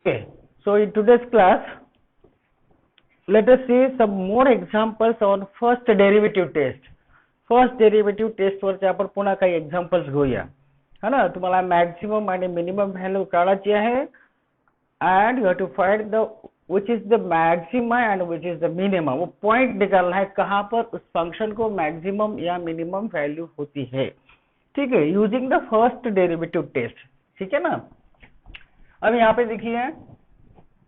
Okay, so in today's class, let us see some more examples on first derivative test. First derivative टेस्टवरचे आपण पुन्हा काही examples घेऊया, है ना. तुम्हाला मॅक्सिमम आणि मिनिमम व्हॅल्यू काढायची आहे and you have to find the which is the maxima and which is the minimum. वो पॉइंट निकालना है कहाँ पर उस फंक्शन को मैक्सिमम या मिनिमम वैल्यू होती है. ठीक है, using the first derivative test. ठीक है ना. अब यहाँ पे देखिए,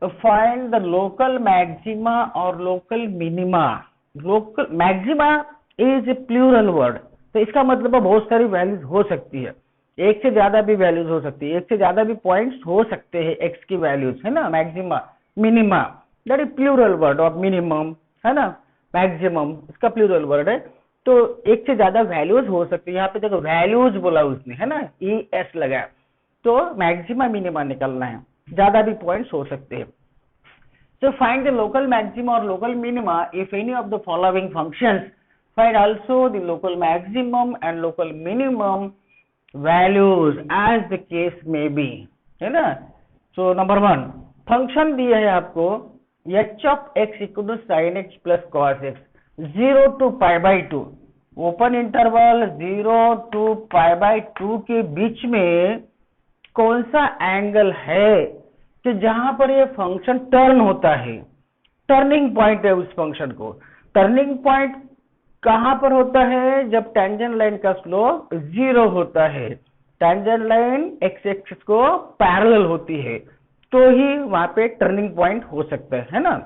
फाइंड द लोकल मैक्सिमा और local minima. Local maxima is a plural word, तो इसका मतलब बहुत सारी वैल्यूज हो सकती है, एक से ज्यादा भी वैल्यूज हो सकती है, एक से ज्यादा भी पॉइंट्स हो सकते हैं एक्स की वैल्यूज, है ना. Maxima minima that is plural word of minimum, है ना. मैक्सिमम इसका प्लूरल वर्ड है, तो एक से ज्यादा वैल्यूज हो सकती है. यहाँ पे देखो वैल्यूज बोला उसने, है ना, ई एस लगाया, तो मैक्सिमा मिनिमा निकलना है, ज्यादा भी पॉइंट्स हो सकते हैं. So find the local maxima or local minima if any of the following functions. Find also the local maximum and local minimum values as the case may be, है ना. So number 1 function दिया है आपको h of x equal to sin x plus cos x 0 to pi by 2, open interval 0 to pi by 2 के बीच में कौन सा angle है कि जहां पर ये फंक्शन टर्न होता है. टर्निंग पॉइंट है उस फंक्शन को. टर्निंग पॉइंट कहां पर होता है? जब टेंजेंट लाइन का स्लोप 0 होता है, टेंजेंट लाइन एक्स एक्सिस को पैरेलल होती है, तो ही वहां पे टर्निंग पॉइंट हो सकता है ना.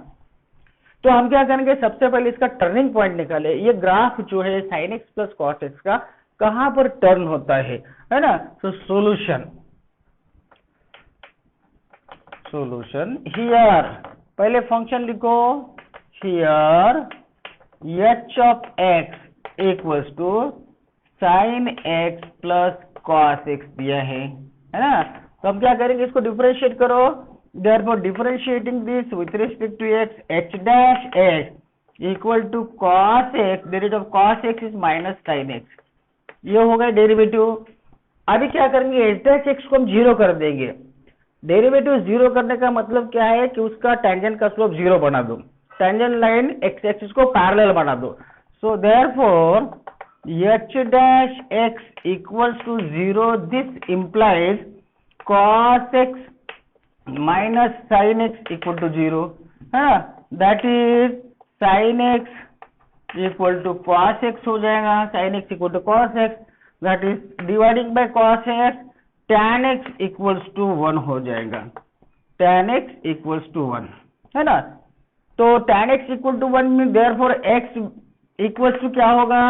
तो हम क्या करेंगे, सबसे पहले इसका टर्निंग पॉइंट निकाले. ये ग्राफ जो है sine x plus cos x का कहां पर टर्न होता है ना. तो सोल्यूशन हियर, पहले फंक्शन लिखो, here h of x equals to sine x plus cos x दिया है ना. तो हम क्या करेंगे, इसको डिफरेंशिएट करो. Therefore differentiating this with respect to x, h dash x equal to cos x, derivative of cos x is minus sine x. ये हो गया डेरिवेटिव. अभी क्या करेंगे, h डैश x को हम 0 कर देंगे. डेरिवेटिव 0 करने का मतलब क्या है कि उसका टेंजेंट का स्लोप 0 बना दो, टेंजेंट लाइन एक्स एक्सिस को पैरेलल बना दो. So therefore h dash x equals to 0, this implies cos x minus sine x equal to 0, है. That is sine x equal to cos x हो जाएगा, sine x equal to cos x, that is dividing by cos x, tan x equals to 1 हो जाएगा, tan x equals to 1, है ना. तो tan x equal to 1 में therefore x equals to क्या होगा,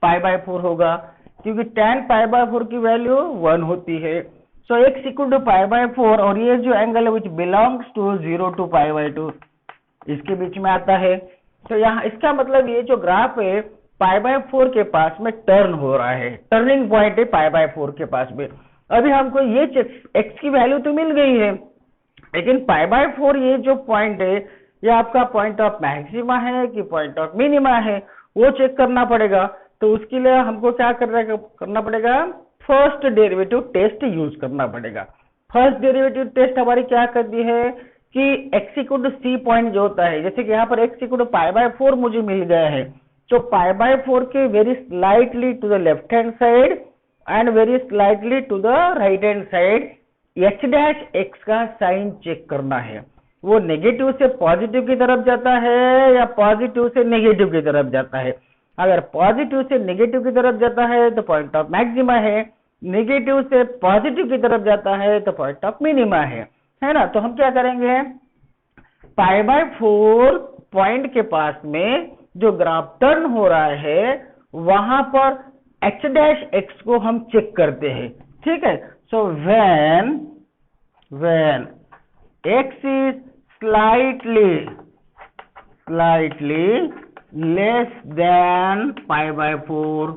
पाई बाय 4 होगा, क्योंकि tan पाई बाय 4 की वैल्यू 1 होती है. So x equal to pi by 4, और ये जो एंगल है which belongs to 0 to pi by 2 इसके बीच में आता है. तो यहाँ इसका मतलब ये जो ग्राफ है पाई बाय 4 के पास में टर्न हो रहा है, टर्निंग पॉइंट है पाई बाय 4 के पास में. अभी हमको ये x की वैल्यू तो मिल गई है, लेकिन पाई बाय 4 ये जो पॉइंट है ये आपका पॉइंट ऑफ मैक्सिमा है कि पॉइंट ऑफ मिनिमा है, वो चेक करना पड़ेगा. तो उसके लिए हमको क्या करना पड़ेगा, फर्स्ट डेरिवेटिव टेस्ट यूज करना पड़ेगा. फर्स्ट डेरिवेटिव टेस्ट हमारी क्या करती है कि x equal to C point जो होता है, जैसे कि यहाँ पर x equal to pi by 4 मुझे मिल गया है, तो पाई बाय 4 के very slightly to the left hand side and very slightly to the right hand side h dash x का साइन चेक करना है. वो नेगेटिव से पॉजिटिव की तरफ जाता है या पॉजिटिव से नेगेटिव की तरफ जाता है. अगर पॉजिटिव से नेगेटिव की तरफ जाता है तो पॉइंट ऑफ मैक्सिमा है, नेगेटिव से पॉजिटिव की तरफ जाता है तो पॉइंट ऑफ मिनिमा है ना. तो हम क्या करेंगे, पाई बाय 4 पॉइंट के पास में जो ग्राफ टर्न हो रहा है वहां पर h डैश x को हम चेक करते हैं. ठीक है. So when x is slightly less than pi by 4,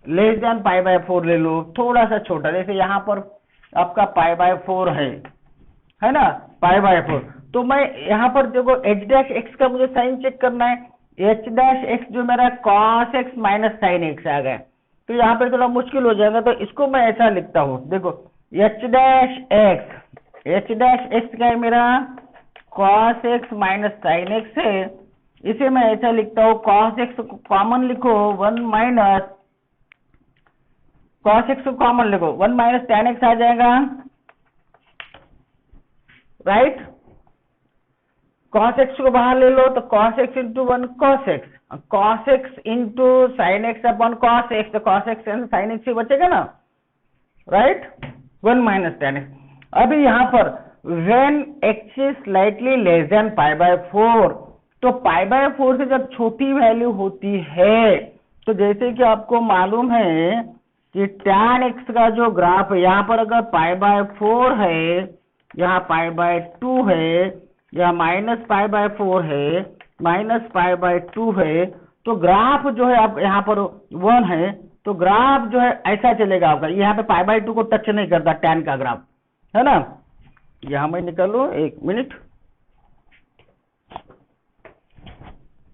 less than pi by 4 ले लो, थोड़ा सा छोटा, जैसे यहाँ पर आपका पाई बाय 4 है ना, पाई बाय 4. तो मैं यहाँ पर देखो h डैश x का मुझे साइन चेक करना है. h डैश x जो मेरा cos x minus sine x आ गया, तो यहाँ पे थोड़ा मुश्किल हो जाएगा, तो इसको मैं ऐसा लिखता हूँ, देखो h dash x H dash x क्या है मेरा, cos x minus sine x है। इसे मैं ऐसा लिखता हूँ, कॉस एक्स को कॉमन लिखो, 1 माइनस कॉस एक्स को कॉमन लिखो, 1 माइनस tan एक्स आ जाएगा, राइट। कॉस एक्स को बाहर ले लो तो cos x into 1 cos x, cos x into sine x upon cos x, तो कॉस एक्स साइन एक्स ही बचेगा ना, राइट, 1 माइनस tan एक्स। अभी यहाँ पर when x is slightly less than π/4, तो π/4 से जब छोटी वैल्यू होती है, तो जैसे कि आपको मालूम है कि tan x का जो ग्राफ है, यहाँ पर अगर π/4 है, यहाँ π/2 है, या -π/4 है, -π/2 है, तो ग्राफ जो है आप यहाँ पर 1 है, तो ग्राफ जो है ऐसा चलेगा आपका, यहाँ पे π/2 को टच नहीं करता tan का ग्राफ, है ना। यहां मैं निकालू, 1 मिनट,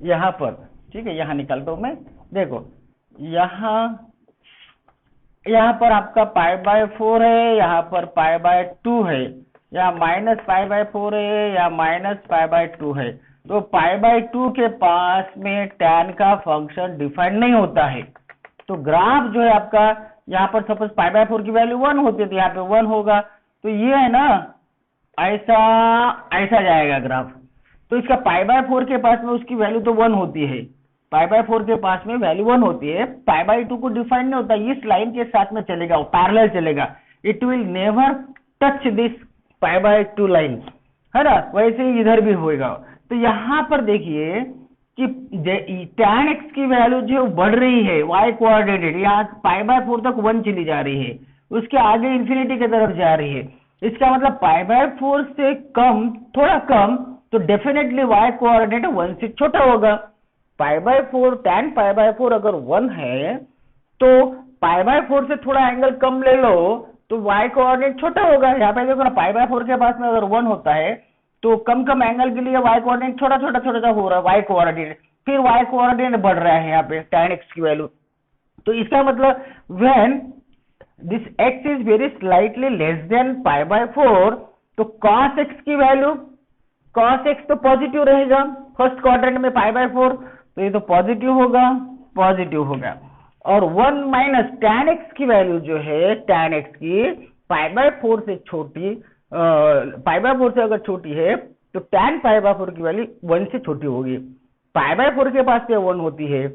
यहां पर, ठीक है, यहां निकालता हूं मैं। देखो यहां पर आपका π/4 है, यहां पर π/2 है, यहाँ -π/4 है, या -π/2 है, तो π/2 के पास में tan का फंक्शन डिफाइन नहीं होता है, तो ग्राफ जो है आपका, यहाँ पर सपोज π/4 की वैल्यू 1 होती है, तो यहाँ पे 1 होगा, तो ये है ना, ऐसा जाएगा ग्राफ। तो इसका π/4 के पास में उसकी वैल्यू तो 1 होती है, π/4 के पास में वैल्यू 1 होती है, π/2 को डिफाइन नहीं होता, इस लाइन के साथ में चलेगा, वो पैरेलल चलेगा, it will never touch this π/2 line, है ना। वैसे ही इधर भी होएगा। तो यहाँ पर देखिए कि tan x की वैल्यू जो बढ़ रही है y कोऑर्डिनेटेड, यहाँ π/4 तक 1 चली जा रही है, उसके आगे इंफिनिटी की तरफ जा रही है, इसका मतलब π/4 से कम, थोड़ा कम, तो डेफिनेटली y कोऑर्डिनेट 1 से छोटा होगा। π/4 tan π/4 अगर 1 है, तो π/4 से थोड़ा एंगल कम ले लो तो y कोऑर्डिनेट छोटा होगा। यहाँ पे देखो ना, π/4 के पास में अगर 1 होता है तो कम कम एंगल के लिए y कोऑर्डिनेट छोटा छोटा हो रहा है, y कोऑर्डिनेट, फिर y कोऑर्डिनेट बढ़ रहा है यहाँ पे tan x की वैल्यू। तो इसका मतलब when this x is very slightly less than π/4, तो cos x की वैल्यू, cos x तो पॉजिटिव रहेगा फर्स्ट क्वाड्रेंट में π/4, तो ये तो पॉजिटिव होगा। और 1 माइनस tan x की वैल्यू जो है, tan x की π/4 से छोटी, π/4 से अगर छोटी है तो tan π/4 की वैल्यू 1 से छोटी होगी। π/4 के पास से 1 होती है,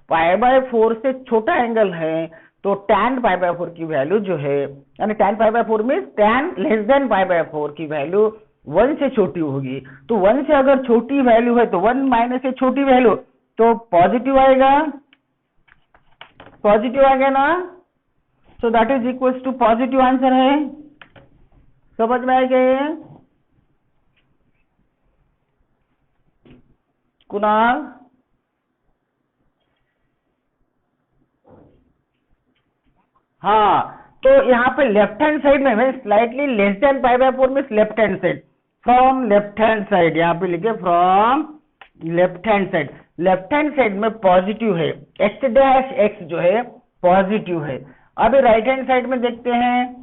π/4 से छोटा एंगल है, तो tan π/4 की वैल्यू जो है, यानी tan π/4 में tan लेस देन π/4 की वैल्यू 1 से छोटी होगी। तो 1 से अगर छोटी वैल्यू है तो 1 माइनस से छोटी वैल्यू तो पॉजिटिव आएगा ना, so that is equals to positive answer है। समझ में आएगा ये कुणाल? हाँ, तो यहाँ पे लेफ्ट हैंड साइड में स्लाइटली लेस देन π/4 में left hand side, from left hand side, यहाँ पे लिखे फ्रॉम लेफ्ट हैंड साइड में पॉजिटिव है, x डैश x जो है पॉजिटिव है। अभी राइट हैंड साइड में देखते हैं,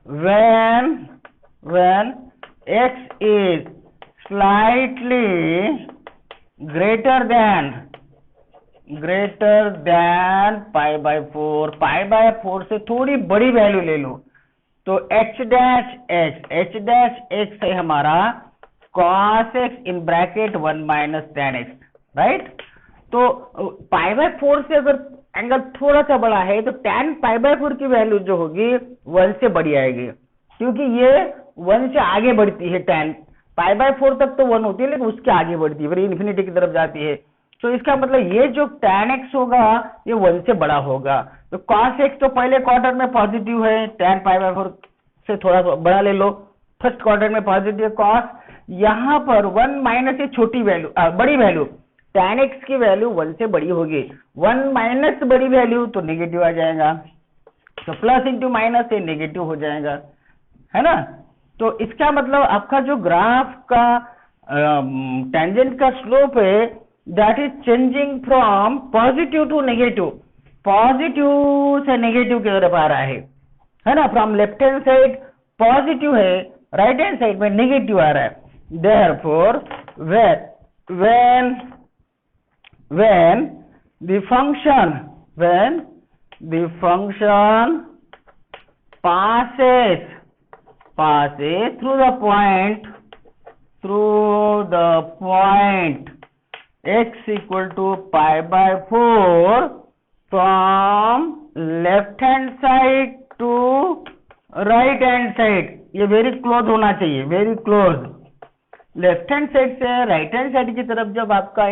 when x is slightly greater than π/4 से थोड़ी बड़ी वैल्यू ले लो, तो h डैश x है हमारा cos x in bracket 1 minus tan x, right. तो π/4 से अगर एंगल थोड़ा सा बड़ा है तो tan π/4 की वैल्यू जो होगी 1 से बड़ी आएगी, क्योंकि ये 1 से आगे बढ़ती है, tan π/4 तक तो 1 होती है लेकिन उसके आगे बढ़ती है, फिर इन्फिनिटी की तरफ जाती है। तो इसका मतलब ये जो tan x होगा ये 1 से बड़ा होगा। तो cos x तो पहले क्वार्टर में पॉजिटिव है, tan π/4 से थोड़ा सा बड़ा ले लो, फर्स्ट क्वार्टर में पॉजिटिव cos, यहाँ पर 1 माइनस से छोटी वैल्यू, बड़ी वैल्यू tan x की वैल्यू 1 से बड़ी होगी, 1 माइनस बड़ी वैल्यू तो नेगेटिव आ जाएगा, तो प्लस इंटू माइनस से नेगेटिव हो जाएगा, है ना। तो इसका मतलब आपका जो ग्राफ का टेंजेंट का स्लोप है that is changing from positive to negative, positive से नेगेटिव की तरफ आ रहा है ना। From left hand side positive है राइट हैंड साइड में नेगेटिव आ रहा है, therefore when the function passes through the point x equal to pi by 4 from left hand side to right hand side, ये वेरी क्लोज होना चाहिए, very close. Left hand side से right hand side की तरफ जब आपका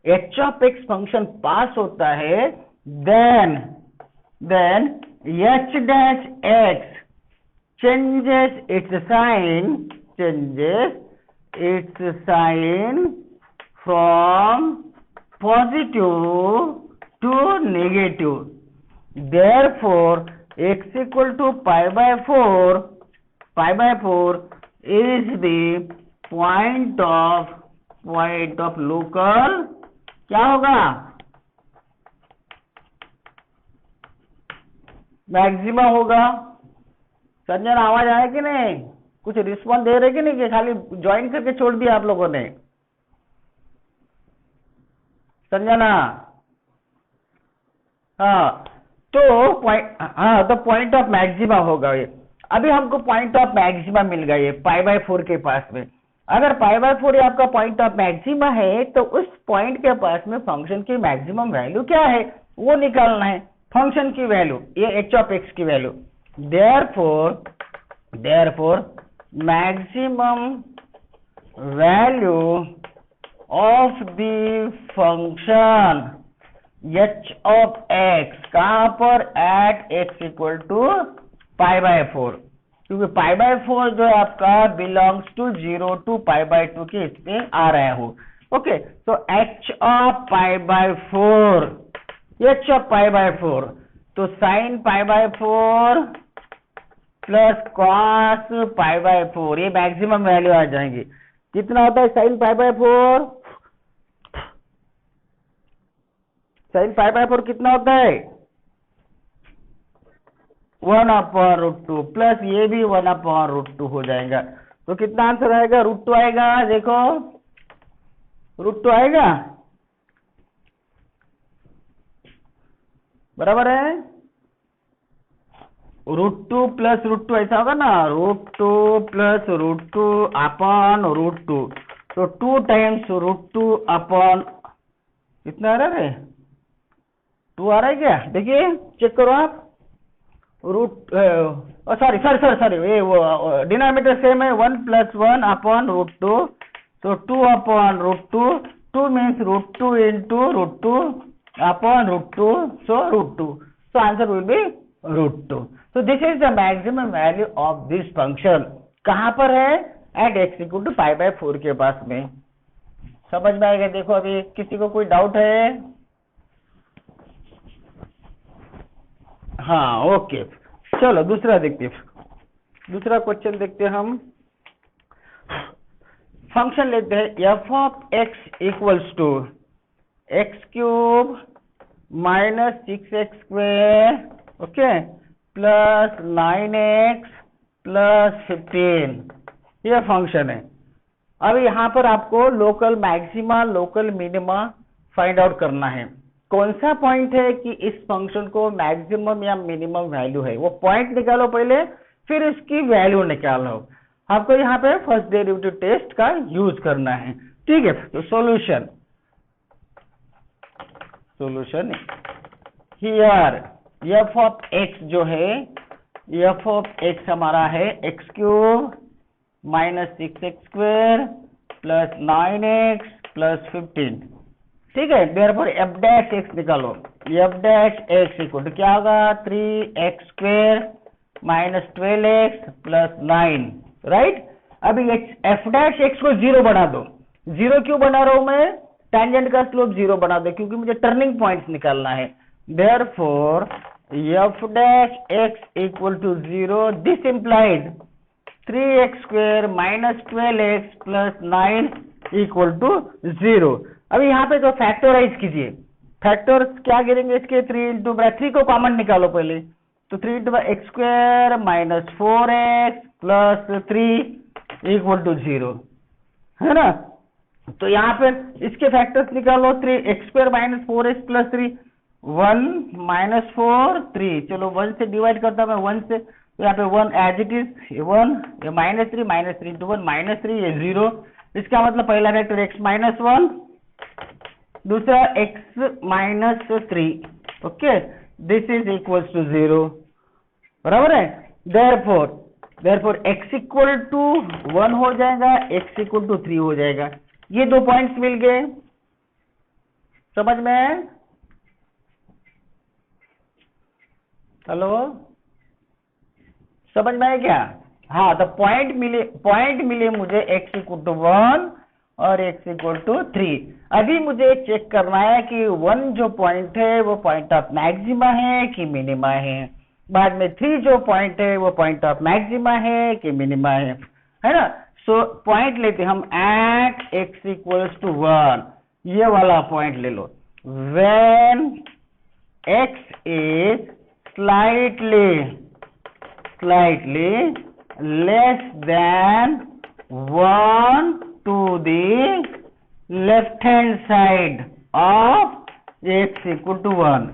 h of x function पास होता है, then h dash x changes its sign from positive to negative. Therefore x equal to pi by 4 is the point of local, क्या होगा, maxima होगा। संजन आवाज आया कि नहीं, कुछ रिस्पॉन्स दे रहे कि नहीं, कि खाली ज्वाइन करके छोड़ दिया आप लोगों ने? संजना, हाँ, तो पॉइंट ऑफ मैक्सिमा होगा ये। अभी हमको पॉइंट ऑफ मैक्सिमा मिल गया ये पाई बाय 4 के पास में। अगर पाई बाय 4 ये आपका पॉइंट ऑफ मैक्सिमा है, तो उस पॉइंट के पास में फंक्शन की मैक्सिमम वैल्यू क्या है वो निकालना है, फंक्शन की वैल्यू, ये h ऑफ x की value. Therefore maximum value of the function h of x कहां पर, at x equal to pi by 4, क्योंकि पाई बाय 4 जो है आपका belongs to 0 to pi by 2 के इसमें आ रहा हो। ओके, तो h of pi by 4, h of pi by 4, तो sine pi by 4 plus cos pi by 4, ये मैक्सिमम वैल्यू आ जाएंगी। कितना होता है sign pi by 4? Sign pi by 4 कितना होता है? 1/√2 प्लस ये भी 1/√2 हो जाएगा। तो कितना आंसर आएगा? √2 आएगा। देखो √2 आएगा, बराबर है। √2 प्लस √2 ऐसा होगा ना, √2 प्लस √2 अपॉन √2, तो 2 टाइम्स √2 अपॉन कितना आ रहा है? 2 आ रहा है क्या? देखिए चेक करो आप। सॉरी, ये वो डिनोमिनेटर सेम है, 1 plus 1 upon √2, so 2 upon √2, 2 means √2 into √2 upon √2, so √2, so answer will be √2. So this is the maximum value of this function. कहां पर है? at x equal to pi by 4 के पास में। समझ में आएगा? देखो अभी किसी को कोई डाउट है? हाँ, ओके, चलो दूसरा देखते हैं, दूसरा क्वेश्चन देखते हैं हम। फंक्शन लेते हैं f of x equals to x³ minus 6x², okay, plus 9x plus 15, ये फंक्शन है। अब यहाँ पर आपको local maxima local minima find out करना है। कौन सा पॉइंट है कि इस फंक्शन को मैक्सिमम या मिनिमम वैल्यू है, वो पॉइंट निकालो पहले, फिर उसकी वैल्यू निकालो। आपको यहाँ पे फर्स्ट डेरिवेटिव टेस्ट का यूज करना है, ठीक है। तो solution here f of x जो है, f ऑफ x हमारा है x³ minus 6x² plus 9x plus 15, ठीक है। देयरफॉर f डैश x निकालो, f dash x equal to क्या होगा? 3x² minus 12x plus 9, right. अभी f डैश x को 0 बना दो। 0 क्यों बना रहा हूं मैं? टेंजेंट का स्लोप 0 बना दो, क्योंकि मुझे टर्निंग पॉइंट्स निकालना है। Therefore f dash x equal to 0, this implies 3x² minus 12x plus 9 equal to 0। अभी यहाँ पे तो फैक्टराइज कीजिए, फैक्टर क्या गिरेंगे इसके? 3 को कॉमन निकालो पहले, तो 3 x² minus 4x plus 3 equal to 0, है ना। तो यहाँ पे इसके फैक्टर्स निकालो, 3x² minus 4x plus 3, 1 minus 4 3, चलो 1 से डिवाइड करता मैं 1 से, तो यहाँ पे 1 एज इट इज, 1 ये -3 इंटू 1 -3 ये 0, इसका मतलब पहला फैक्टर x माइनस 1, दूसरा x minus 3, okay, this is equals to 0, बराबर है। देयरफॉर x इक्वल टू 1 हो जाएगा, x इक्वल टू 3 हो जाएगा। ये दो पॉइंट्स मिल गए, समझ में? हेलो, समझ में आया क्या? हाँ, तो पॉइंट मिले मुझे x इक्वल टू 1 और x इक्वल टू 3। अभी मुझे चेक करना है कि 1 जो पॉइंट है वो पॉइंट ऑफ मैक्सिमा है कि मिनिमा है, बाद में 3 जो पॉइंट है वो पॉइंट ऑफ मैक्सिमा है कि मिनिमा है ना। सो पॉइंट लेते हम एट x इक्वल्स टू 1, ये वाला पॉइंट ले लो। When x is slightly less than 1 to the left hand side of x equal to 1,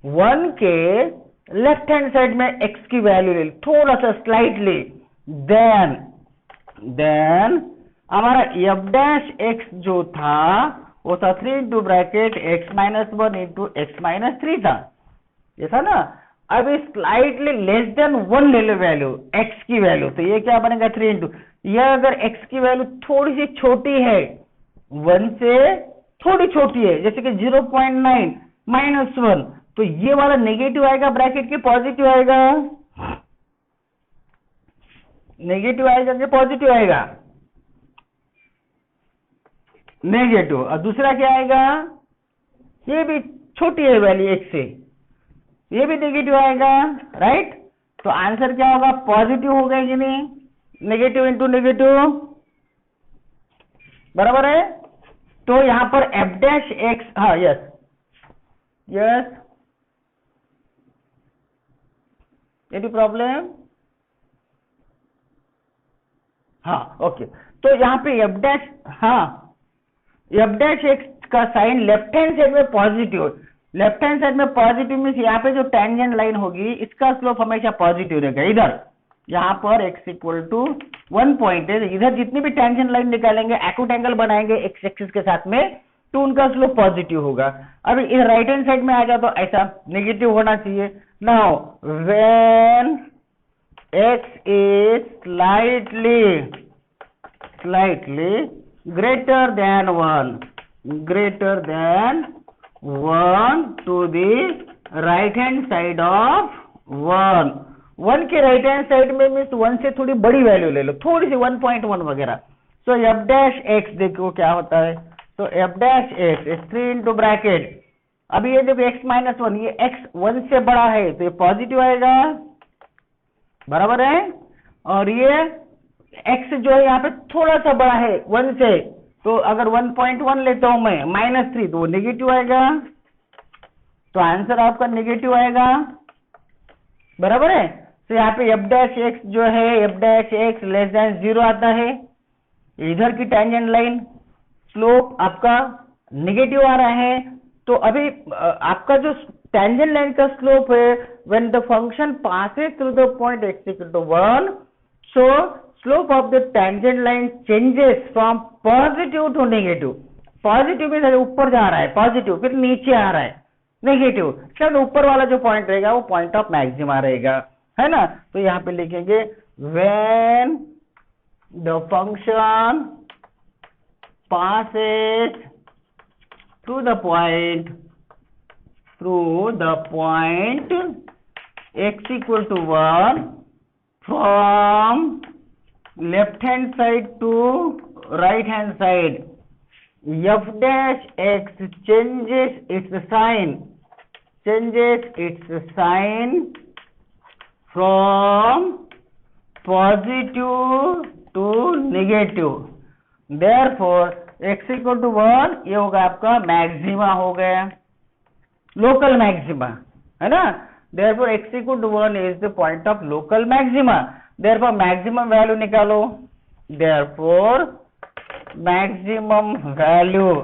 1 के लेफ्ट हैंड साइड में x की वैल्यू ले, थोड़ा सा स्लाइटली, देन हमारा f डैश x जो था वो था 3 into bracket x minus 1 into x minus 3 था, ये था ना। अभी स्लाइटली लेस देन 1 ले लो वैल्यू, x की वैल्यू, तो ये क्या बनेगा 3 इंटू, यह अगर x की वैल्यू थोड़ी सी छोटी है, 1 से थोड़ी छोटी है, जैसे कि 0.9 माइनस 1, तो ये वाला नेगेटिव आएगा ब्रैकेट के, पॉजिटिव आएगा, नेगेटिव आएगा कि पॉजिटिव आएगा, नेगेटिव। और दूसरा क्या आएगा, ये भी छोटी है वैल्यू 1 से, ये भी नेगेटिव आएगा, राइट। तो आंसर क्या होगा, पॉजिटिव होगा कि नहीं, नेगेटिव इंटू नेगेटिव, बराबर है। तो यहां पर f डैश x, हाँ यस, एनी प्रॉब्लम, हाँ ओके। तो यहाँ पे f डैश, हाँ f डैश x का साइन लेफ्ट हैंड साइड में पॉजिटिव, लेफ्ट हैंड साइड में पॉजिटिव मीन्स यहाँ पे जो टेंजेंट लाइन होगी इसका स्लोप हमेशा पॉजिटिव रहेगा। इधर यहाँ पर x इक्वल टू 1 पॉइंट है, इधर जितनी भी टेंजेंट लाइन निकालेंगे, एक्यूट एंगल बनाएंगे x एक्सिस के साथ में, तो उनका स्लोप पॉजिटिव होगा। अभी इधर राइट हैंड साइड में आ जाए तो ऐसा नेगेटिव होना चाहिए। Now when x is slightly greater than 1 to the right hand side of 1 के राइट हैंड साइड में मीन्स 1 से थोड़ी बड़ी वैल्यू ले लो, थोड़ी सी 1.1 वगैरह। सो f डैश x देखो क्या होता है, तो f dash x is 3 into bracket, अभी ये देखो x माइनस 1, ये x 1 से बड़ा है तो ये पॉजिटिव आएगा, बराबर है। और ये x जो है यहाँ पे थोड़ा सा बड़ा है 1 से, तो अगर 1.1 लेता हूं मैं -3 तो वो नेगेटिव आएगा, तो आंसर आपका नेगेटिव आएगा, बराबर है। तो यहाँ पे f डैश x जो है f dash x less than 0 आता है, इधर की टेंजेंट लाइन स्लोप आपका नेगेटिव आ रहा है। तो अभी आपका जो टेंजेंट लाइन का स्लोप है, when the function passes through the point x equal to 1, so slope of the tangent line changes from positive to negative. Positive में ऊपर जा रहा है पॉजिटिव, फिर नीचे आ रहा है नेगेटिव, शायद ऊपर वाला जो पॉइंट रहेगा वो पॉइंट ऑफ मैक्सिमा रहेगा, है ना। तो यहाँ पे लिखेंगे when the function passes through the point x equal to 1 from left hand side to right hand side, f dash x changes its sign from positive to negative, therefore x equal to 1 ये होगा आपका maxima हो गया, local maxima, है ना। therefore x equal to 1 is the point of local maxima, therefore maximum value निकालो, therefore maximum value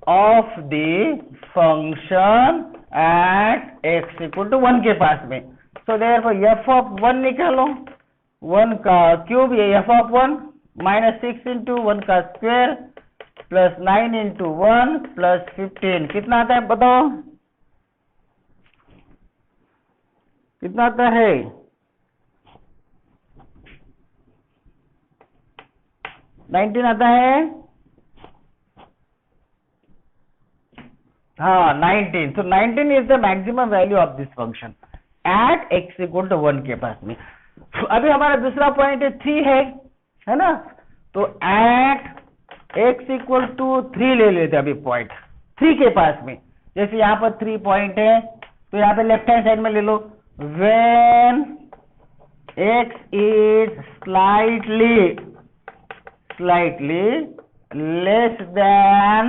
of the function at x equal to 1 के पास में. So therefore f of 1 निकालो, 1 का क्यूब ये f of 1 माइनस 6 इंटू 1 का square plus 9 into 1 plus 15 कितना आता है बताओ, कितना आता है? नाइनटीन आता है. हाँ 19. So 19 is the maximum value of this function at x equal to 1 के पास में. अभी हमारा दूसरा पॉइंट 3 है ना, तो at x equal to 3 ले लेते अभी पॉइंट 3 के पास में. जैसे यहाँ पर 3 पॉइंट है तो यहाँ पे लेफ्ट हैंड साइड में ले लो, when x is slightly less than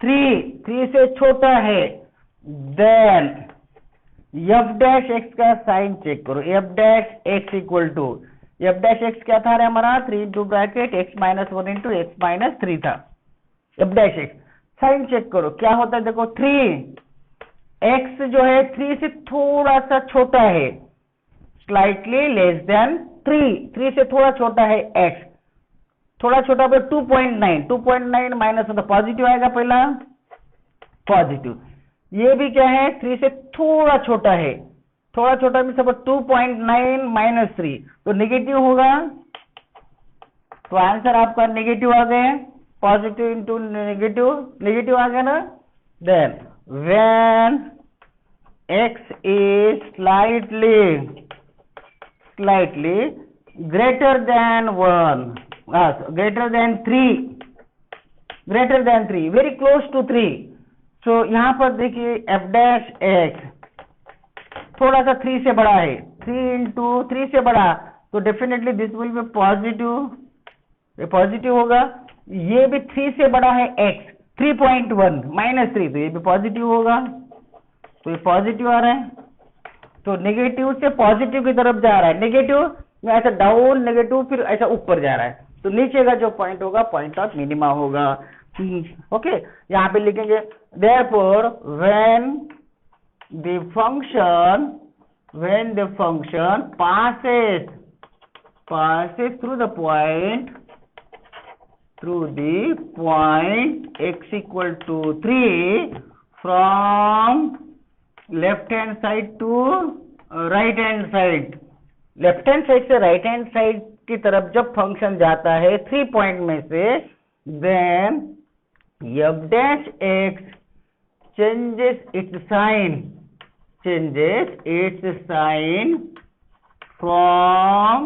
3 से छोटा है, then f dash x का साइन चेक करो. f dash x equal to f dash x क्या था हमारा 3 into bracket x minus 1 into x minus 3 था. f dash x sign check करो क्या होता है, देखो 3 x जो है 3 से थोड़ा सा छोटा है, स्लाइटली लेस देन 3 से थोड़ा छोटा है x, थोड़ा छोटा पे 2.9 माइनस मतलब पॉजिटिव आएगा, पहला पॉजिटिव. ये भी क्या है 3 से थोड़ा छोटा है, थोड़ा छोटा में सब 2.9 माइनस 3 तो नेगेटिव होगा. तो आंसर आपका नेगेटिव आ गए, पॉजिटिव इंटू नेगेटिव आ गया ना. Then when x is slightly greater than 1, greater than 3, very close to 3. so यहाँ पर देखिए f dash x थोड़ा सा 3 से बड़ा है, 3 इंटू 3 से बड़ा, तो definitely this will be positive, ये पॉजिटिव होगा. ये भी 3 से बड़ा है x 3.1 माइनस 3, तो ये भी पॉजिटिव होगा, तो ये पॉजिटिव आ रहा है. तो नेगेटिव से पॉजिटिव की तरफ जा रहा है, नेगेटिव में ऐसा डाउन, नेगेटिव फिर ऐसा ऊपर जा रहा है, तो नीचे का जो पॉइंट होगा पॉइंट ऑफ मिनिमा होगा. ओके, यहाँ पे लिखेंगे therefore when the function passes through the point x equal to 3 from left hand side to right hand side, left hand side से राइट हैंड साइड की तरफ जब फंक्शन जाता है 3 पॉइंट में से, then f dash x changes its sign from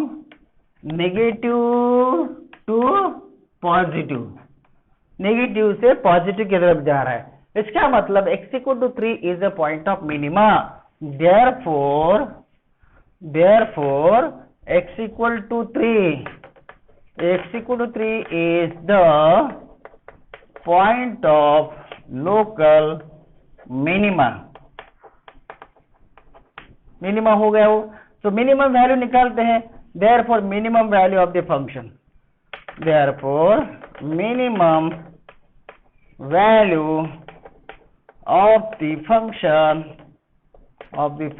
negative to positive, negative से positive की तरफ जा रहा है. इसका मतलब x equal to 3 is the point of minima. Therefore x equal to 3 is the point of local minima. Minima हो गया हो, तो मिनिमम वैल्यू निकालते हैं. therefore minimum value of the function, therefore minimum value of the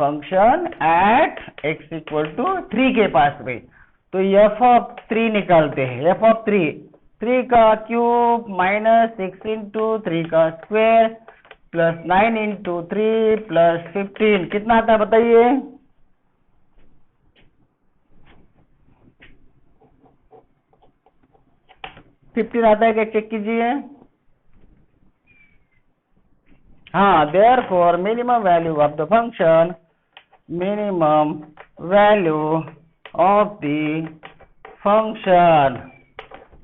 function at x equal to 3 के पास में. तो f of 3 निकालते हैं, f of 3 का क्यूब माइनस 6 इंटू 3 का स्क्वायर प्लस 9 इंटू 3 प्लस 15 कितना आता है बताइए? 15 आता है क्या, चेक कीजिए. हाँ, therefore minimum value of the function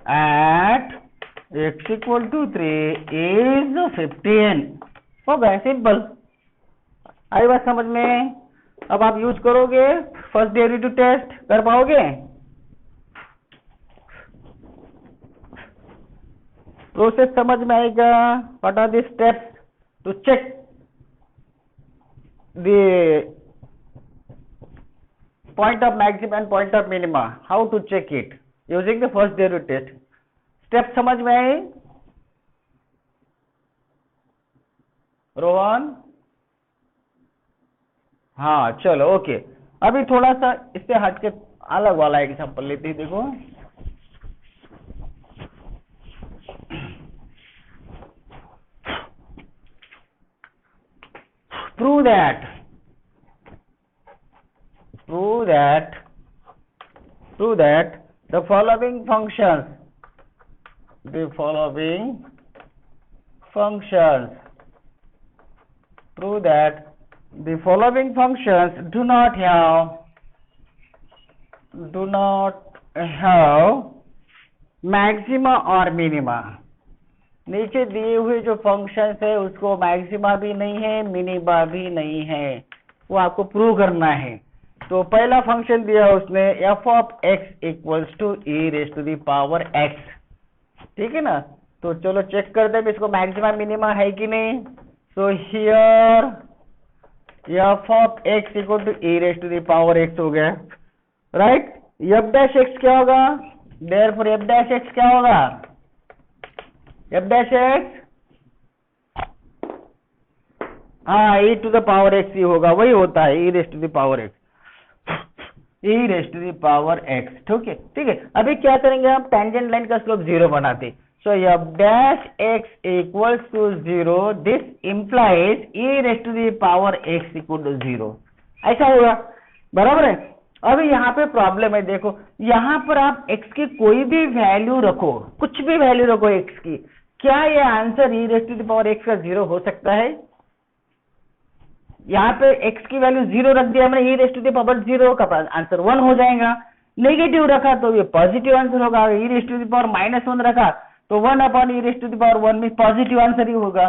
at x equal to 3 is 15. हो गया, सिंपल. आई बात समझ में? अब आप यूज करोगे फर्स्ट डेरिवेटिव टेस्ट, कर पाओगे? प्रोसेस समझ में आएगा. What are the steps to check the point of maximum and point of minima, how to check it using the first derivative test. Step समझ में आई रोहन? हाँ चलो ओके। अभी थोड़ा सा इससे हट के अलग वाला एग्जांपल लेते हैं। देखो prove that the following functions prove that the following functions do not have maxima or minima। नीचे दिए हुए जो फंक्शंस है उसको मैक्सिमा भी नहीं है, मिनिमा भी नहीं है, वो आपको प्रूव करना है। तो पहला फंक्शन दिया उसने f of x equals to e raise to the power x, ठीक है ना। तो चलो चेक करते हैं इसको मैक्सिमा मिनिमा है कि नहीं। So here f of x equal to e raise to the power x हो गया, राइट। f डैश x क्या होगा, देयरफॉर f डैश x क्या होगा, f डैश x हाँ e to the power x ही होगा, वही होता है e raise to the power x, e raise to the power x, ठीक है। अभी क्या करेंगे हम, टेंजेंट लाइन का स्लोप 0 बनाते। So f dash x equals to 0, this implies e raise to the power x equal to 0, ऐसा होगा, बराबर है। अभी यहाँ पे प्रॉब्लम है, देखो यहाँ पर आप x की कोई भी वैल्यू रखो, कुछ भी वैल्यू रखो x की, क्या ये answer e raise to the power x का 0 हो सकता है? यहाँ पे x की वैल्यू 0 रख दिया हमने, e raise to the power 0 का आंसर 1 हो जाएगा। नेगेटिव रखा तो ये पॉजिटिव आंसर होगा, e raise to the power -1 रखा तो 1 upon e raise to the power 1 में पॉजिटिव आंसर ही होगा,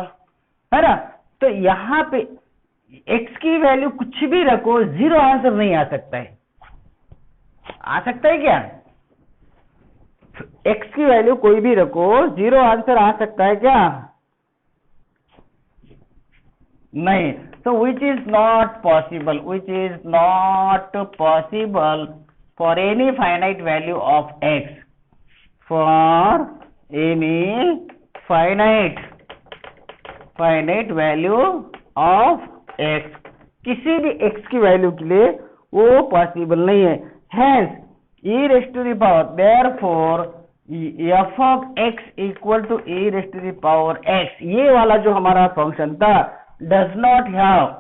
है ना। तो यहाँ पे x की वैल्यू कुछ भी रखो 0 आंसर नहीं आ सकता है। आ सकता है क्या? x की वैल्यू कोई भी रखो 0 आंसर आ सकता है क्या? नहीं। So which is not possible for any finite value of x, for any finite value of x, किसी भी x की वैल्यू के लिए वो पॉसिबल नहीं है। Hence e raised to the power, therefore f of x equal to e raised to the power x, ये वाला जो हमारा फंक्शन था does not have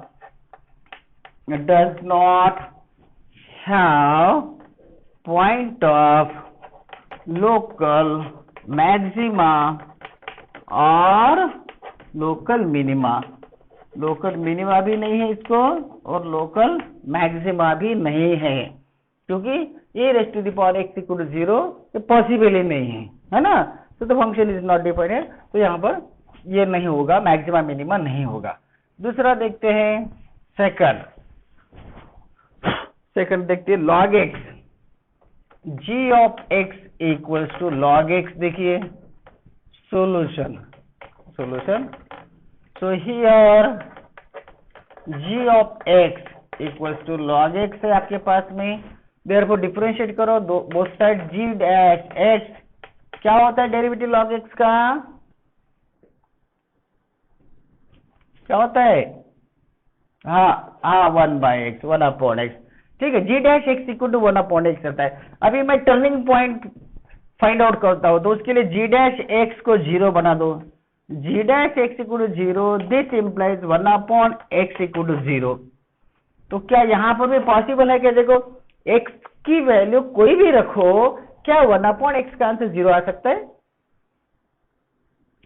point of local maxima or local minima। Local minima भी नहीं है इसको और लोकल मैक्सिमा भी नहीं है, क्योंकि e raise to the power x equal to 0 ये पॉसिबल ही नहीं है ना। तो the function is not defined, तो यहाँ पर ये नहीं होगा, मैक्सिमा मिनिमा नहीं होगा। दूसरा देखते हैं, सेकंड देखते हैं log x, g of x equals to log x। देखिए solution, so here g of x equals to log x है आपके पास में, देयरफॉर डिफरेंशिएट करो both side, g dash x क्या होता है डेरिवेटिव log x का, क्या होता है? हाँ 1/x, 1/x, ठीक है। g dash x equal to 1/x रहता है। अभी मैं टर्निंग पॉइंट फाइंड आउट करता हूं, तो उसके लिए g डैश x को 0 बना दो, g dash x equal to 0, this implies 1/x equal to 0। तो क्या यहाँ पर भी पॉसिबल है? क्या देखो x की वैल्यू कोई भी रखो, क्या 1/x का आंसर 0 आ सकता है?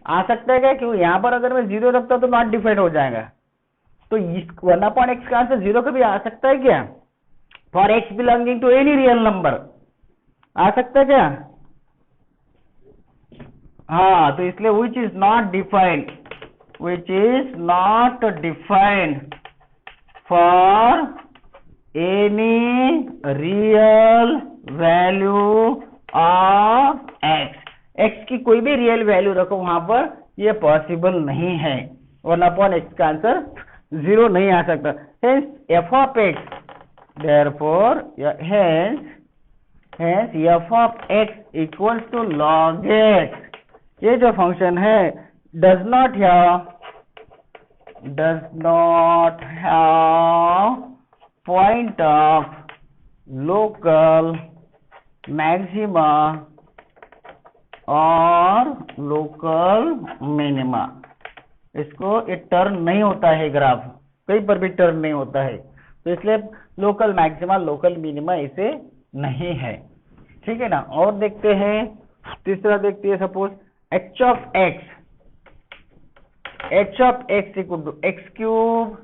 आ सकता है क्या? क्यों यहाँ पर अगर मैं 0 रखता हूं तो नॉट डिफाइंड हो जाएगा, तो 1/x का आंसर 0 कभी आ सकता है क्या? For x belonging to any real number आ सकता है क्या? हाँ, तो इसलिए which is not defined for any real value of x। x की कोई भी रियल वैल्यू रखो वहां पर, ये पॉसिबल नहीं है, 1/x का आंसर 0 नहीं आ सकता। Hence f of x therefore hence f of x equals to log x, ये जो फंक्शन है does not have point of local maxima और लोकल मिनिमा। इसको ये टर्न नहीं होता है, ग्राफ कहीं पर भी टर्न नहीं होता है, तो इसलिए लोकल मैक्सिमा लोकल मिनिमा इसे नहीं है। ठीक है ना। और देखते हैं तीसरा, देखते हैं suppose h of x equal to x cube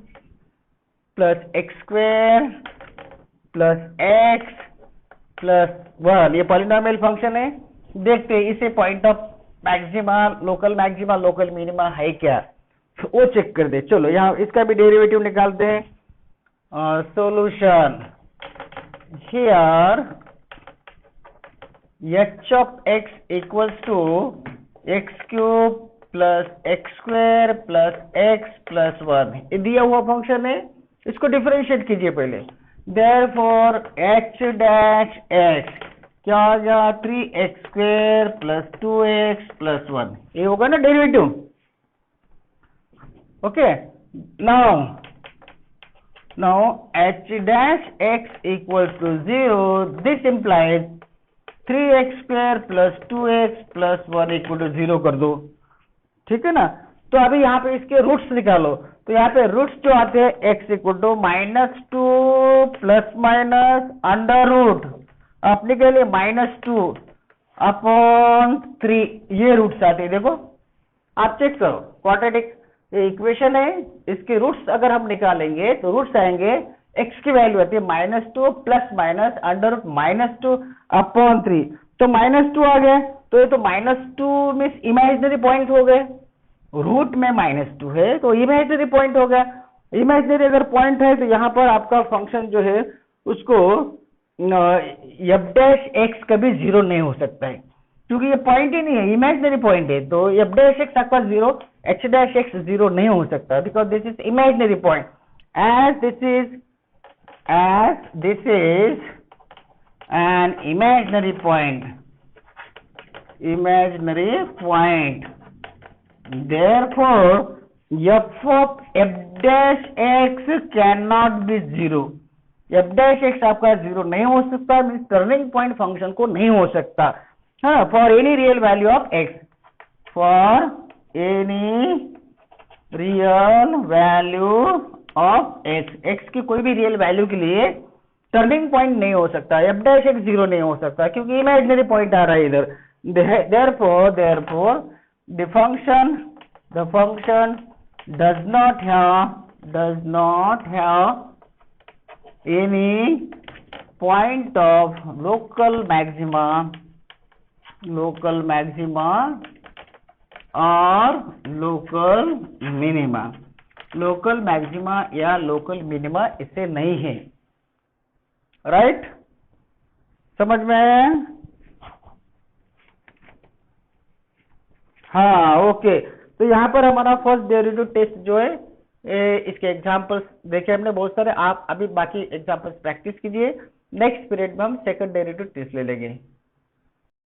plus x square plus x plus 1, ये पॉलिनोमियल फंक्शन है। देखते हैं इसे point of maxima local minima है क्या, वो चेक कर दे। चलो यहाँ इसका भी डेरिवेटिव निकालते हैं। Solution here h of x equals to x cube plus x square plus x plus 1, ये दिया हुआ फंक्शन है, इसको डिफरेंशिएट कीजिए पहले। देयरफॉर h डैश x क्या हो गया, 3x square plus 2x plus 1, ये होगा ना derivative. Okay, now h dash x equals to 0, this implies 3x square plus 2x plus 1 equal to 0 कर दो। ठीक है ना। तो अभी यहाँ पे इसके रूट्स निकालो, तो यहाँ पे रूट्स जो आते हैं x equal to -2 plus minus under root अपने के लिए -2 अपॉन 3, ये रूट्स आते हैं। देखो आप चेक करो, क्वाड्रेटिक इक्वेशन है, इसके रूट्स अगर हम निकालेंगे तो रूट्स आएंगे, x की वैल्यू आती है -2 plus minus under root -2 upon 3, तो -2 आ गया, तो ये तो -2 मीन्स इमेजिनरी पॉइंट हो गए, रूट में -2 है तो इमेजिनरी पॉइंट हो गया। इमेजिनरी अगर पॉइंट है तो यहाँ पर आपका फंक्शन जो है उसको f डैश एक्स कभी 0 नहीं हो सकता है, क्योंकि ये पॉइंट ही नहीं है, इमेजिनरी पॉइंट है, तो f डैश एक्स आपका 0, h डैश एक्स 0 नहीं हो सकता, because this is imaginary point. as this is an imaginary point, therefore f dash x cannot be 0, f dash x आपका 0 नहीं हो सकता, मीन्स टर्निंग पॉइंट फंक्शन को नहीं हो सकता। हाँ, for any real value of x, for any real value of x की कोई भी रियल वैल्यू के लिए टर्निंग पॉइंट नहीं हो सकता, f डैश x 0 नहीं हो सकता, क्योंकि इमेजिनरी पॉइंट आ रहा है इधर। therefore the function does not have any point of local maxima और लोकल मिनिमा, लोकल मैक्सिमा या लोकल मिनिमा इसे नहीं है। राइट, समझ में आया? हाँ, ओके। तो यहाँ पर हमारा फर्स्ट डेरिवेटिव टेस्ट जो है, इसके एग्जांपल्स देखे हमने बहुत सारे, आप अभी बाकी एग्जांपल्स प्रैक्टिस कीजिए। नेक्स्ट पीरियड में हम सेकंड डेरिवेटिव टेस्ट ले लेंगे।